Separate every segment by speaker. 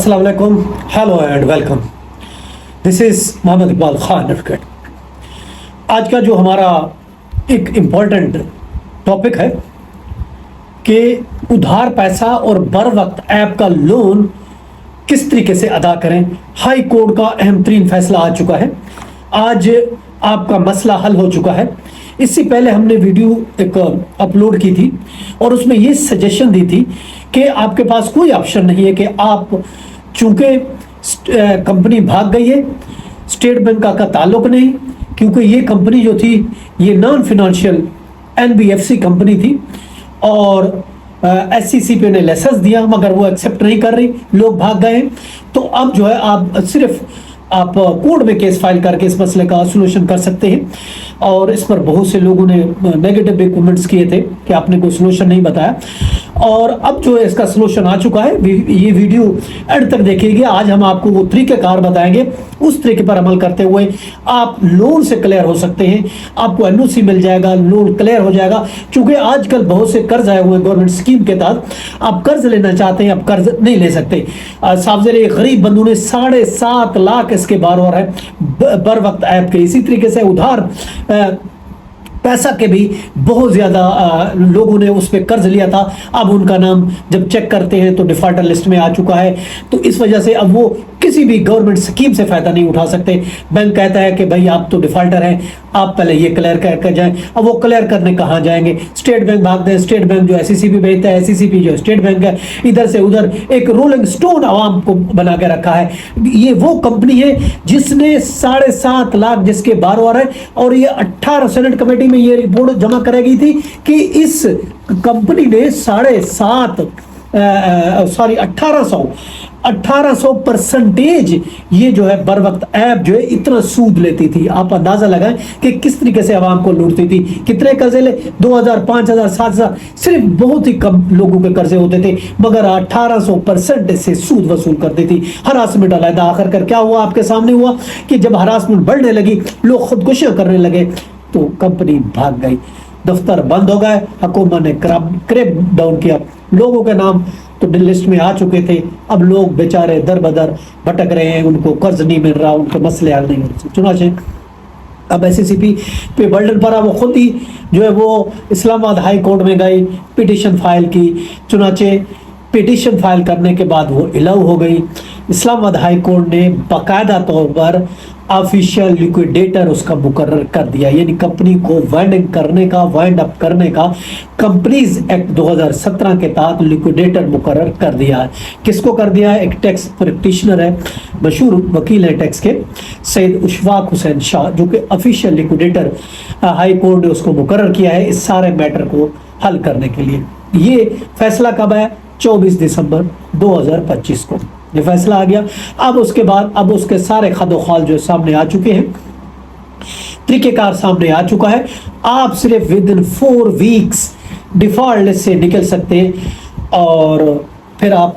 Speaker 1: अस्सलाम वालेकुम, hello and welcome. This is Mohammad Iqbal Khan advocate. आज का जो हमारा एक इम्पॉर्टेंट टॉपिक है कि उधार पैसा और बर वक्त ऐप का लोन किस तरीके से अदा करें। हाई कोर्ट का अहम तरीन फैसला आ चुका है। आज आपका मसला हल हो चुका है। इससे पहले हमने वीडियो एक अपलोड की थी और उसमें ये सजेशन दी थी कि आपके पास कोई ऑप्शन नहीं है कि आप, चूंकि कंपनी भाग गई है, स्टेट बैंक का ताल्लुक नहीं, क्योंकि ये कंपनी जो थी ये नॉन फाइनेंशियल एनबीएफसी कंपनी थी और एससीसी पे ने लाइसेंस दिया मगर वो एक्सेप्ट नहीं कर रही, लोग भाग गए। तो अब जो है आप सिर्फ आप कोर्ट में केस फाइल करके इस मसले का सोल्यूशन कर सकते हैं। और इस पर बहुत से लोगों ने नेगेटिव भी कमेंट्स किए थे कि आपने कोई सोल्यूशन नहीं बताया, और अब जो है इसका सोल्यूशन आ चुका है। ये वीडियो एंड तक देखिएगा। आज हम आपको वो तरीक़ेकार बताएंगे, उस तरीके पर अमल करते हुए आप लोन से क्लियर हो सकते हैं। आपको एनओसी मिल जाएगा, लोन क्लियर हो जाएगा। क्योंकि आजकल बहुत से कर्ज आए हुए गवर्नमेंट स्कीम के तहत, आप कर्ज लेना चाहते हैं, आप कर्ज नहीं ले सकते। साहब गरीब बंधु ने 7.5 लाख इसके बारोबार है बर वक्त ऐप के। इसी तरीके से उधार पैसा के भी बहुत ज़्यादा लोगों ने उस पर कर्ज लिया था। अब उनका नाम जब चेक करते हैं तो डिफॉल्टर लिस्ट में आ चुका है। तो इस वजह से अब वो किसी भी गवर्नमेंट स्कीम से फ़ायदा नहीं उठा सकते। बैंक कहता है कि भाई आप तो डिफॉल्टर हैं, आप पहले ये क्लियर करके जाएं। अब वो क्लियर करने कहाँ जाएंगे? स्टेट बैंक भागते हैं। स्टेट बैंक जो एससीसीपी भेजता है, एससीसीपी जो स्टेट बैंक है, इधर से उधर एक रोलिंग स्टोन आवाम को बना के रखा है। ये वो कंपनी है जिसने 7.5 लाख जिसके बारोबार है, और ये 18 सेनेट कमेटी में ये रिपोर्ट जमा कराई थी कि इस कंपनी ने 1800% ये जो है बर वक्त ऐप जो है इतना सूद लेती थी। आप अंदाजा लगाएं कि किस तरीके से आवाम को लूटती थी। कितने कर्जे ले? 2000, 5000, 7000, सिर्फ बहुत ही कम लोगों के कर्जे होते थे, मगर 1800% से सूद वसूल करती थी। हरासमेंट अलग। आखिर कर क्या हुआ? आपके सामने हुआ कि जब हरासमेंट बढ़ने लगी, लोग खुदकुशियां करने लगे, तो कंपनी भाग गई, दफ्तर बंद हो गए, हुकूमत ने क्रैक डाउन किया। लोगों के नाम तो लिस्ट में आ चुके थे। अब लोग बेचारे दर बदर भटक रहे हैं, उनको कर्ज नहीं मिल रहा, उनके मसले हल नहीं हो रहे। चुनाचे अब एससीसीपी पे बर्डन पड़ा। वो खुद ही जो है वो इस्लामाबाद हाई कोर्ट में गई, पिटीशन फाइल की। चुनाचे पिटीशन फाइल करने के बाद वो इलाउ हो गई। इस्लामाबाद हाई कोर्ट ने बाकायदा तौर पर ऑफिशियल लिक्विडेटर उसका मुकर्रर कर दिया, यानी कंपनी को वाइंड अप करने का कंपनीज एक्ट 2017 के तहत लिक्विडेटर मुकर्रर कर दिया है। किसको कर दिया है? एक टैक्स प्रैक्टिशनर है, मशहूर वकील है टैक्स के, सैयद उशफाक हुसैन शाह, जो कि ऑफिशियल लिक्विडेटर हाई कोर्ट ने उसको मुकर्रर किया है इस सारे मैटर को हल करने के लिए। ये फैसला कब है? 24 दिसंबर 2025 को ये फैसला आ गया। अब उसके बाद अब उसके सारे खदोखाल जो सामने आ चुके हैं, तरीकेकार सामने आ चुका है। आप सिर्फ with in 4 weeks default list से निकल सकते हैं और फिर आप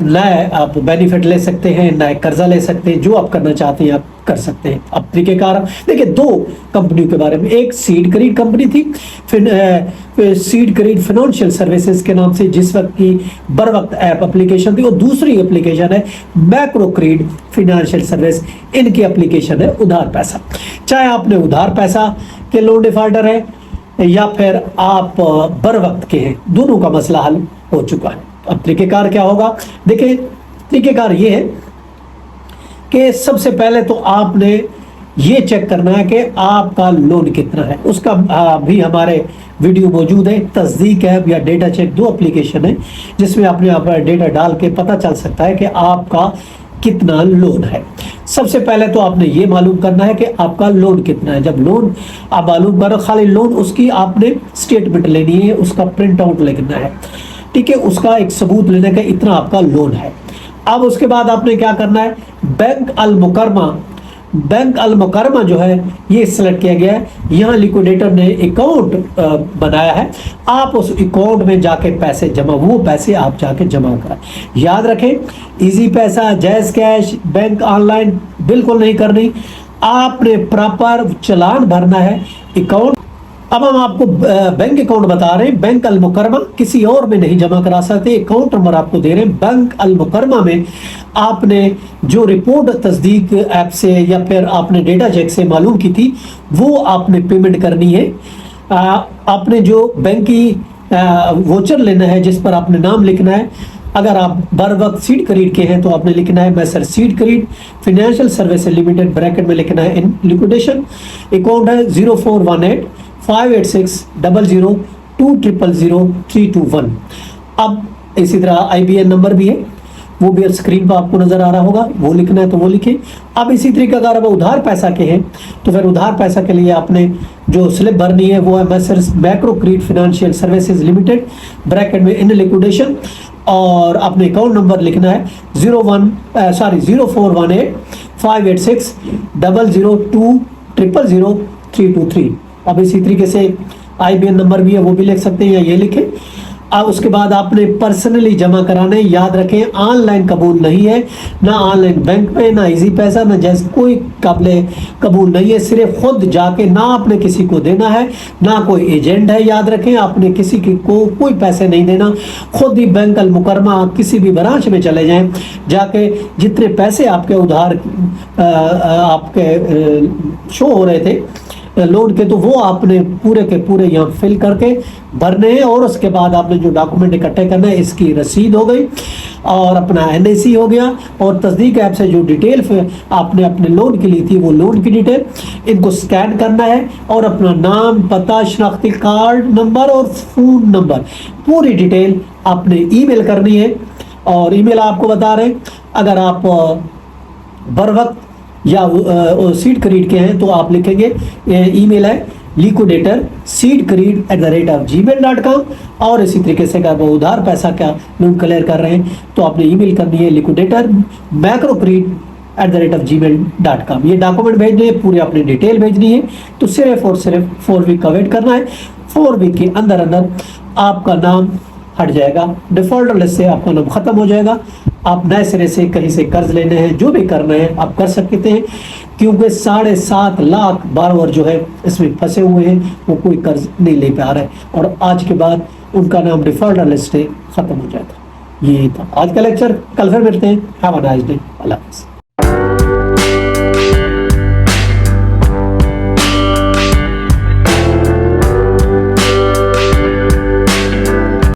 Speaker 1: बेनिफिट ले सकते हैं, नए कर्जा ले सकते हैं, जो आप करना चाहते हैं आप कर सकते हैं। अब तरीकेकार देखिए, 2 कंपनियों के बारे में। एक सीड क्रेडिट कंपनी थी, फिर सीड क्रेडिट फाइनेंशियल सर्विसेज के नाम से जिस वक्त की बर वक्त ऐप एप्लीकेशन थी, और दूसरी एप्लीकेशन है मैक्रो क्रेडिट फाइनेंशियल सर्विस। इनकी एप्लीकेशन है उधार पैसा। चाहे आपने उधार पैसा के लोन डिफॉल्टर है या फिर आप बर वक्त के हैं, दोनों का मसला हल हो चुका है। अब तरीकेकार क्या होगा? देखिए, तरीकेकार ये है कि सबसे पहले तो आपने ये चेक करना है कि आपका लोन कितना है। उसका भी हमारे वीडियो मौजूद है। तस्दीक ऐप या डेटा चेक 2 एप्लीकेशन है जिसमें आपने अपना डेटा डाल के पता चल सकता है कि आपका कितना लोन है। सबसे पहले तो आपने ये मालूम करना है कि आपका लोन कितना है। जब लोन आप मालूम करो, खाली लोन उसकी आपने स्टेटमेंट लेनी है, उसका प्रिंट आउट लेना है, ठीक है, उसका एक सबूत लेने का इतना आपका लोन है। अब उसके बाद आपने क्या करना है? बैंक अल मुकरमा जो है ये सिलेक्ट किया गया है। यहाँ लिक्विडेटर ने अकाउंट बनाया है। आप उस अकाउंट में जाके पैसे जमा, वो पैसे आप जाके जमा कराएं। याद रखें, इजी पैसा, जैज कैश, बैंक ऑनलाइन बिल्कुल नहीं करनी। आपने प्रॉपर चालान भरना है अकाउंट। अब हम आपको बैंक अकाउंट बता रहे हैं। बैंक अल मुकरमा किसी और में नहीं जमा करा सकते। अकाउंट नंबर आपको दे रहे हैं। बैंक अल मुकरमा में आपने जो रिपोर्ट तस्दीक ऐप से या फिर आपने डेटा चेक से मालूम की थी वो आपने पेमेंट करनी है। आपने जो बैंक की वोचर लेना है जिस पर आपने नाम लिखना है, अगर आप बर वक्त सीड क्रेडिट के हैं तो आपने लिखना है मैसर सीड credit financial services limited, bracket में लिखना है इन लिक्विडेशन। अकाउंट है 0418 586 00 2000321। अब इसी तरह IBN नंबर भी है, वो भी स्क्रीन पर आपको नजर आ रहा होगा, वो लिखना है तो वो लिखें। अब इसी तरीके अगर आप उधार पैसा के हैं तो फिर उधार पैसा के लिए आपने जो स्लिप भरनी है वो है Messrs macro credit financial services limited, bracket में इन लिक्विडेशन, और अपने अकाउंट नंबर लिखना है 0418 586 00 200 323। अब इसी तरीके से IBN नंबर भी है, वो भी लिख सकते हैं या ये लिखें। अब उसके बाद आपने पर्सनली जमा कराने, याद रखें ऑनलाइन कबूल नहीं है, ना ऑनलाइन बैंक में, ना इजी पैसा, ना जैसे कोई काबिल कबूल नहीं है। सिर्फ खुद जाके, ना आपने किसी को देना है, ना कोई एजेंट है, याद रखें आपने किसी को कोई पैसे नहीं देना। खुद ही बैंक अल मुकरमा किसी भी ब्रांच में चले जाएं, जाके जितने पैसे आपके उधार आपके शो हो रहे थे लोन के, तो वो आपने पूरे के पूरे यहाँ फिल करके भरने हैं। और उसके बाद आपने जो डॉक्यूमेंट इकट्ठे करना है, इसकी रसीद हो गई और अपना NAC हो गया, और तस्दीक ऐप से जो डिटेल आपने अपने लोन की ली थी वो लोन की डिटेल, इनको स्कैन करना है और अपना नाम, पता, शनाख्ती कार्ड नंबर और फ़ोन नंबर, पूरी डिटेल आपने ईमेल करनी है। और ईमेल आपको बता रहे हैं, अगर आप बर वक्त या सीड क्रेडिट के हैं तो आप लिखेंगे, ईमेल है लिक्विडेटर seedcreed@gmail.com। और इसी तरीके से अगर वो उधार पैसा का लोन क्लियर कर रहे हैं तो आपने ईमेल करनी है लिक्विडेटर macrocreed@gmail.com। ये डॉक्यूमेंट भेजने हैं, पूरे अपनी डिटेल भेजनी है। तो सिर्फ और सिर्फ 4 वीक का वेट करना है। 4 वीक के अंदर अंदर आपका नाम हट जाएगा, डिफॉल्टर लिस्ट से आपका नाम खत्म हो जाएगा। आप नए सिरे से कहीं से कर्ज लेने हैं, जो भी करना है आप कर सकते हैं, क्योंकि 7.5 लाख बारोवर जो है इसमें फंसे हुए हैं, वो कोई कर्ज नहीं ले पा रहे और आज के बाद उनका नाम डिफॉल्टर लिस्ट से खत्म हो जाएगा। ये था आज का लेक्चर, कल फिर मिलते हैं। Have a nice day. अल्लाह हाफ़िज़।